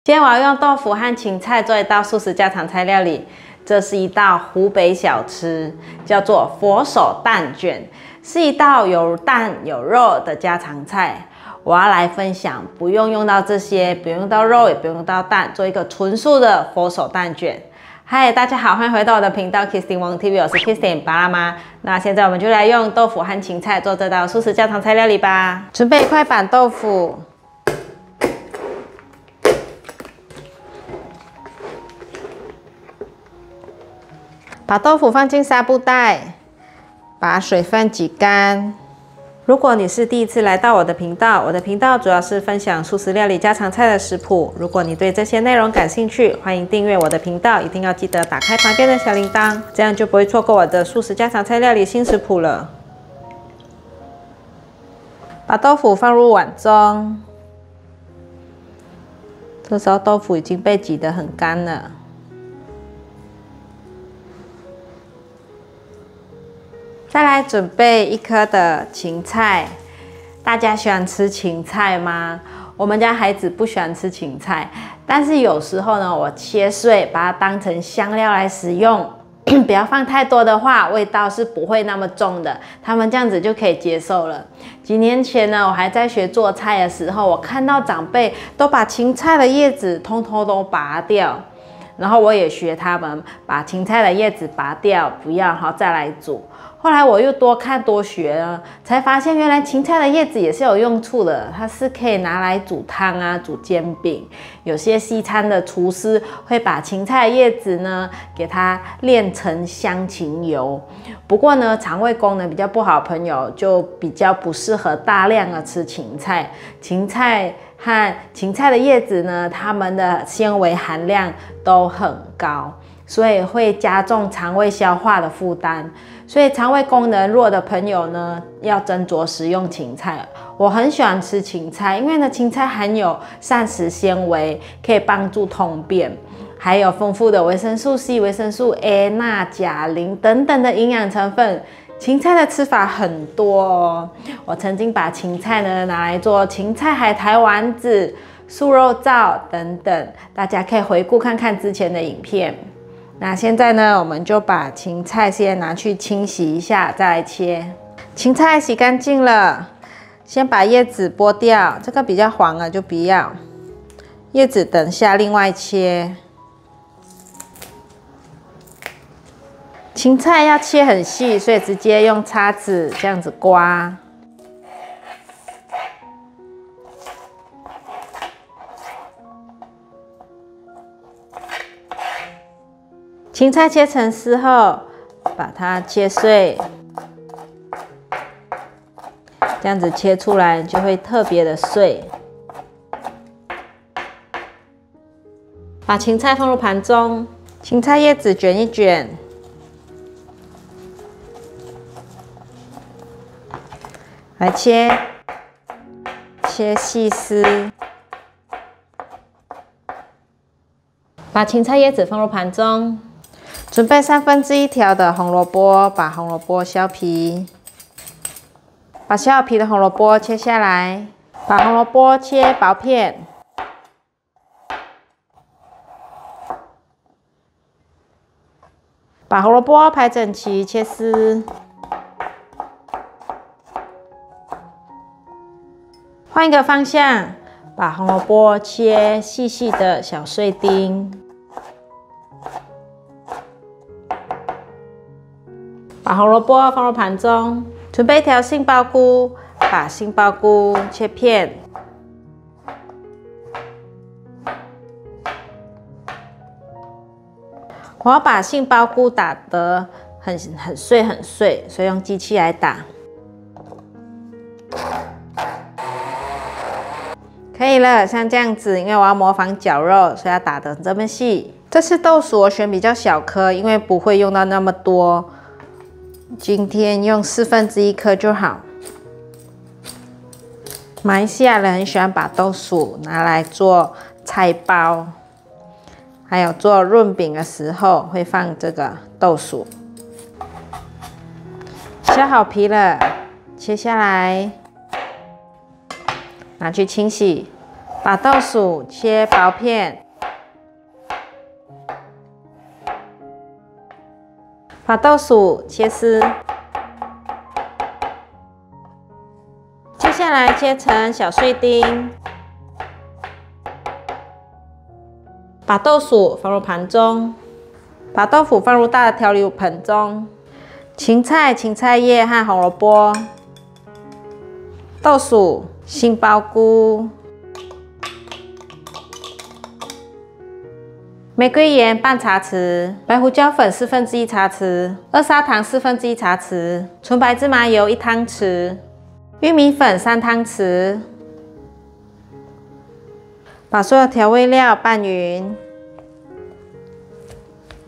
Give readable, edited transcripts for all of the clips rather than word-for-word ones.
今天我要用豆腐和芹菜做一道素食家常菜料理，这是一道湖北小吃，叫做佛手蛋卷，是一道有蛋有肉的家常菜。我要来分享，不用用到这些，不用到肉，也不用到蛋，做一个纯素的佛手蛋卷。嗨，大家好，欢迎回到我的频道 Kristin Wong TV， 我是 Kristin 巴拉妈。那现在我们就来用豆腐和芹菜做这道素食家常菜料理吧。准备一块板豆腐。 把豆腐放进纱布袋，把水分挤干。如果你是第一次来到我的频道，我的频道主要是分享素食料理家常菜的食谱。如果你对这些内容感兴趣，欢迎订阅我的频道，一定要记得打开旁边的小铃铛，这样就不会错过我的素食家常菜料理新食谱了。把豆腐放入碗中，这时候豆腐已经被挤得很干了。 再来准备1颗的芹菜，大家喜欢吃芹菜吗？我们家孩子不喜欢吃芹菜，但是有时候呢，我切碎，把它当成香料来使用，不要放太多的话，味道是不会那么重的，他们这样子就可以接受了。几年前呢，我还在学做菜的时候，我看到长辈都把芹菜的叶子通通都拔掉，然后我也学他们把芹菜的叶子拔掉，不要，然后再来煮。 后来我又多看多学了，才发现原来芹菜的叶子也是有用处的，它是可以拿来煮汤啊、煮煎饼。有些西餐的厨师会把芹菜的叶子呢，给它炼成香芹油。不过呢，肠胃功能比较不好的朋友就比较不适合大量的吃芹菜。芹菜和芹菜的叶子呢，它们的纤维含量都很高。 所以会加重肠胃消化的负担，所以肠胃功能弱的朋友呢，要斟酌食用芹菜。我很喜欢吃芹菜，因为呢，芹菜含有膳食纤维，可以帮助通便，还有丰富的维生素 C、维生素 A、钠、钾、磷等等的营养成分。芹菜的吃法很多哦，我曾经把芹菜呢拿来做芹菜海苔丸子、素肉燥等等，大家可以回顾看看之前的影片。 那现在呢，我们就把芹菜先拿去清洗一下，再来切。芹菜洗干净了，先把叶子剥掉，这个比较黄了就不要。叶子等下另外切。芹菜要切很细，所以直接用叉子这样子刮。 芹菜切成丝后，把它切碎，这样子切出来就会特别的碎。把芹菜放入盘中，芹菜叶子卷一卷，来切细丝。把芹菜叶子放入盘中。 准备1/3条的红萝卜，把红萝卜削皮，把削好皮的红萝卜切下来，把红萝卜切薄片，把红萝卜排整齐，切丝。换一个方向，把红萝卜切细细的小碎丁。 把红萝卜放入盘中，准备一条杏鲍菇，把杏鲍菇切片，我要把杏鲍菇打得很碎，所以用机器来打，可以了，像这样子，因为我要模仿绞肉，所以要打得这么细。这次豆薯我选比较小颗，因为不会用到那么多。 今天用1/4颗就好。马来西亚人很喜欢把豆薯拿来做菜包，还有做润饼的时候会放这个豆薯。削好皮了，切下来，拿去清洗。把豆薯切薄片，把豆薯切丝，接下来切成小碎丁，把豆薯放入盘中，把豆腐放入大的调理盆中，芹菜、芹菜叶和红萝卜，豆薯、杏鲍菇。 玫瑰盐半茶匙，白胡椒粉1/4茶匙，二砂糖1/4茶匙，纯白芝麻油1汤匙，玉米粉3汤匙。把所有调味料拌匀。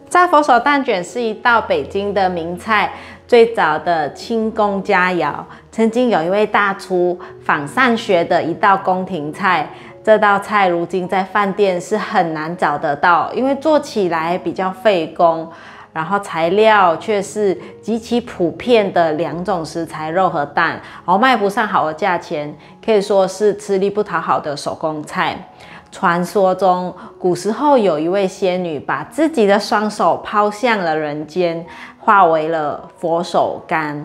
炸佛手蛋卷是一道北京的名菜，最早的清宫佳肴。曾经有一位大厨仿善学的一道宫廷菜。 这道菜如今在饭店是很难找得到，因为做起来比较费工，然后材料却是极其普遍的2种食材：肉和蛋，然后卖不上好的价钱，可以说是吃力不讨好的手工菜。传说中，古时候有一位仙女把自己的双手抛向了人间，化为了佛手柑。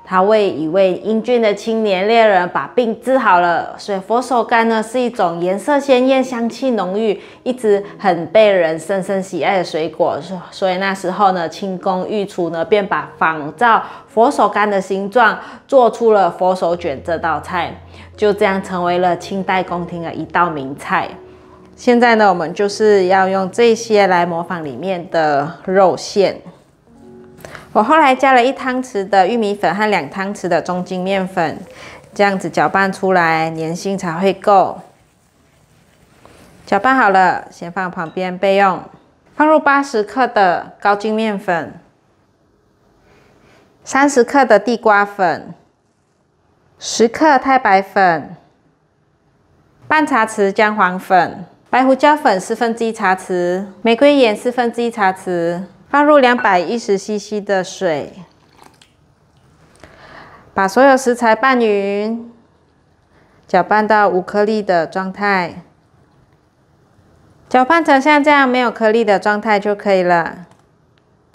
他为一位英俊的青年猎人把病治好了，所以佛手柑呢是一种颜色鲜艳、香气浓郁、一直很被人深深喜爱的水果。所以那时候呢，清宫御厨呢便把仿照佛手柑的形状做出了佛手卷这道菜，就这样成为了清代宫廷的一道名菜。现在呢，我们就是要用这些来模仿里面的肉馅。 我后来加了1汤匙的玉米粉和2汤匙的中筋面粉，这样子搅拌出来，粘性才会够。搅拌好了，先放旁边备用。放入80克的高筋面粉，30克的地瓜粉，10克太白粉，半茶匙姜黄粉，白胡椒粉1/4茶匙，玫瑰盐1/4茶匙。 放入210cc 的水，把所有食材拌匀，搅拌到无颗粒的状态。搅拌成像这样没有颗粒的状态就可以了。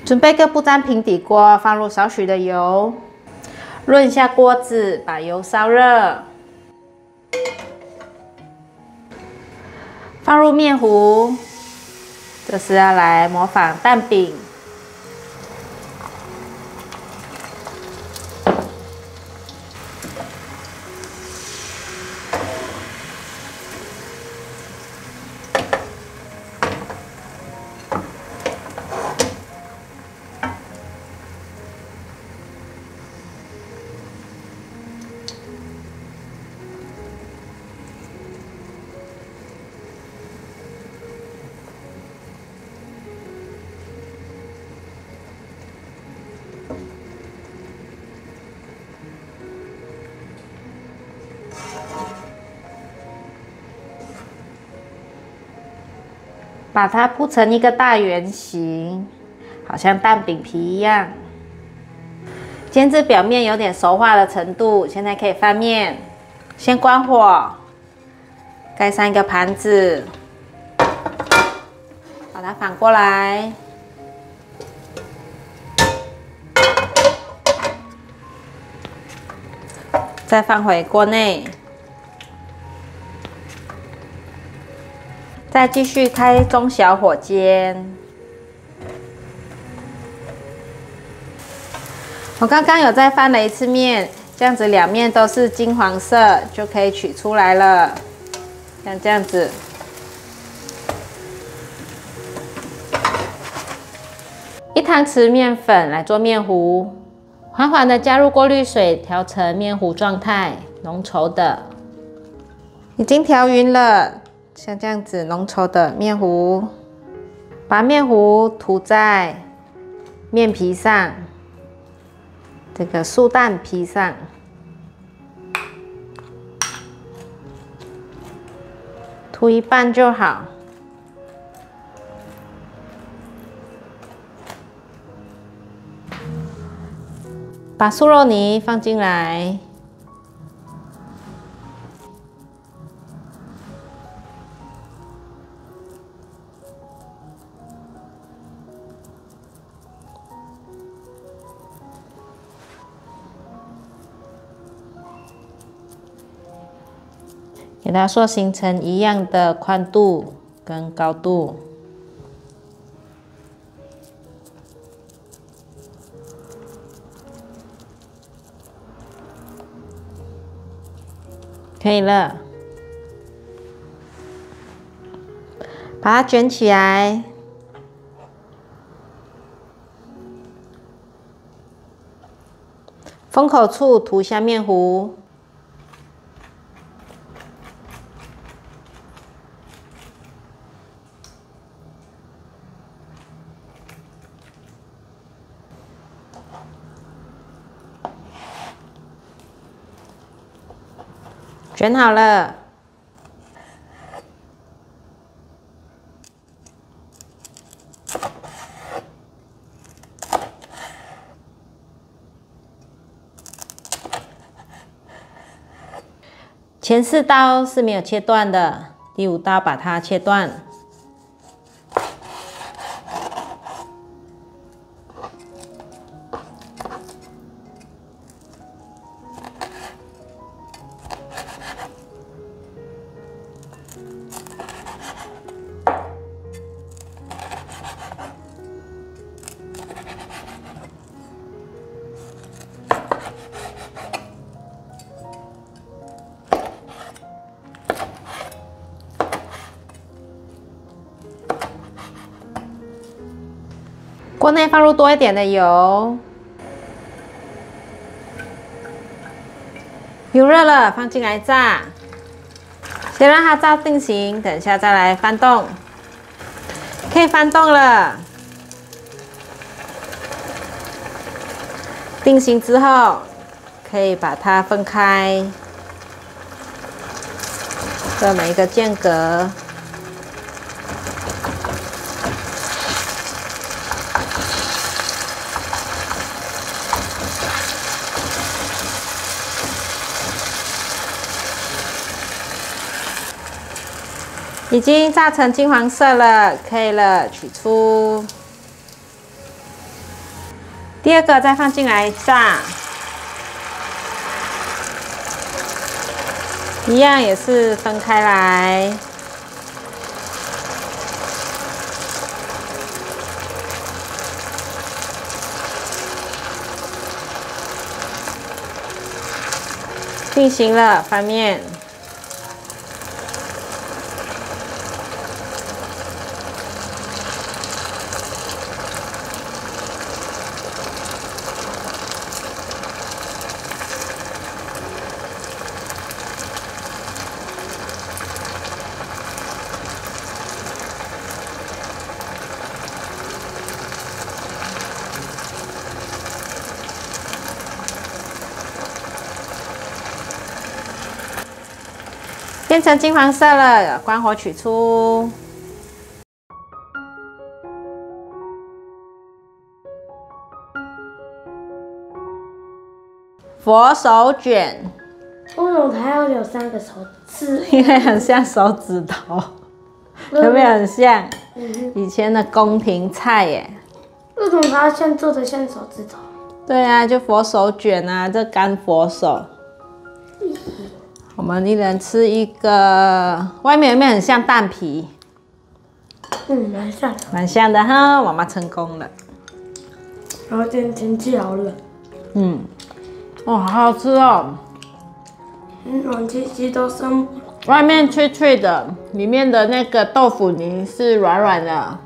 准备个不粘平底锅，放入少许的油，润一下锅子，把油烧热，放入面糊，这是要来模仿蛋饼。 把它铺成一个大圆形，好像蛋饼皮一样。煎至表面有点熟化的程度，现在可以翻面。先关火，盖上一个盘子，把它反过来，再放回锅内。 再继续开中小火煎。我刚刚有再翻了一次面，这样子2面都是金黄色，就可以取出来了。像这样子。1汤匙面粉来做面糊，缓缓的加入过滤水，调成面糊状态，浓稠的。已经调匀了。 像这样子浓稠的面糊，把面糊涂在面皮上，这个素蛋皮上，涂一半就好。把素肉泥放进来。给它塑形成一样的宽度跟高度。可以了，把它卷起来。封口处涂下面糊。卷好了，前4刀是没有切断的，第5刀把它切断。锅内放入多一点的油，油热了，放进来炸。先让它炸定型，等一下再来翻动。可以翻动了。定型之后，可以把它分开，这每一个间隔。已经炸成金黄色了，可以了，取出。第2个再放进来炸，一样也是分开来。定型了，翻面。变成金黄色了，关火取出。佛手卷，为什么它要有3个手指？因为很像手指头，有没有很像？以前的宫廷菜耶。为什么它像做的像手指头？对啊，就佛手卷啊，这干佛手。我们一人吃一个，外面有没有很像蛋皮？蛮像的。蛮像的哈，妈妈成功了。然后今天天气好冷。哦，好好吃哦。暖气机都生。外面脆脆的，里面的那个豆腐泥是软软的。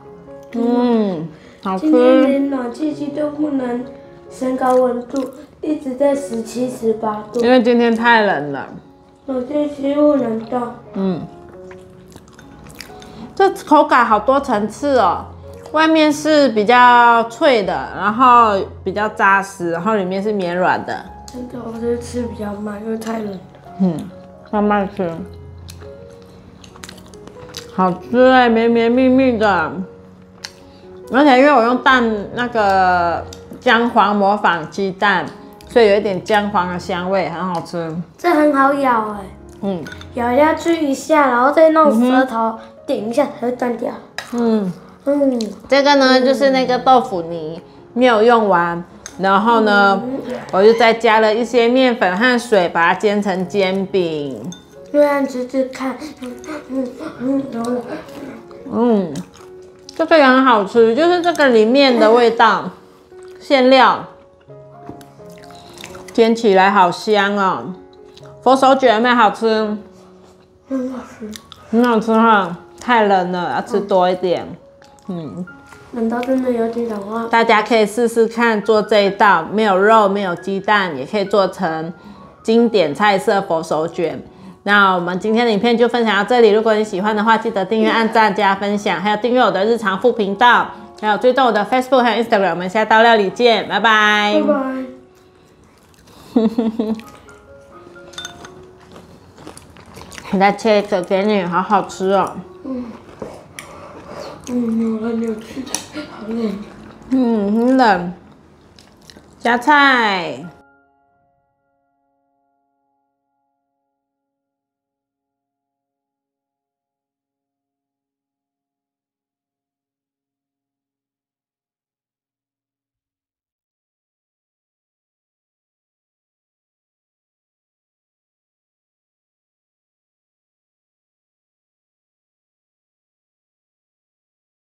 好吃。今天连暖气机都不能升高温度，一直在17、18度。因为今天太冷了。暖气机不能动。这口感好多层次哦。外面是比较脆的，然后比较扎实，然后里面是绵软的。真的，我这吃比较慢，因为太冷了。慢慢吃。好吃哎，绵绵密密的。而且因为我用那个姜黄模仿鸡蛋，所以有一点姜黄的香味，很好吃。这很好咬哎。咬下去一下，然后再弄舌头顶一下，才会断掉。这个呢就是那个豆腐泥没有用完，然后呢，我就再加了一些面粉和水，把它煎成煎饼。这样吃吃看，这个也很好吃，就是这个里面的味道，馅料煎起来好香哦。佛手卷有没有好吃？很好吃，很好吃哈，太冷了，要吃多一点。冷到真的有点融化。大家可以试试看做这一道，没有肉，没有鸡蛋，也可以做成经典菜色佛手卷。那我们今天的影片就分享到这里，如果你喜欢的话，记得订阅、按赞、加分享，还有订阅我的日常副频道，还有追踪我的 Facebook 还有 Instagram。我们下道料理见，拜拜。拜拜。我再切一个给你，好好吃哦。我还没有吃，好冷。很冷。夹菜。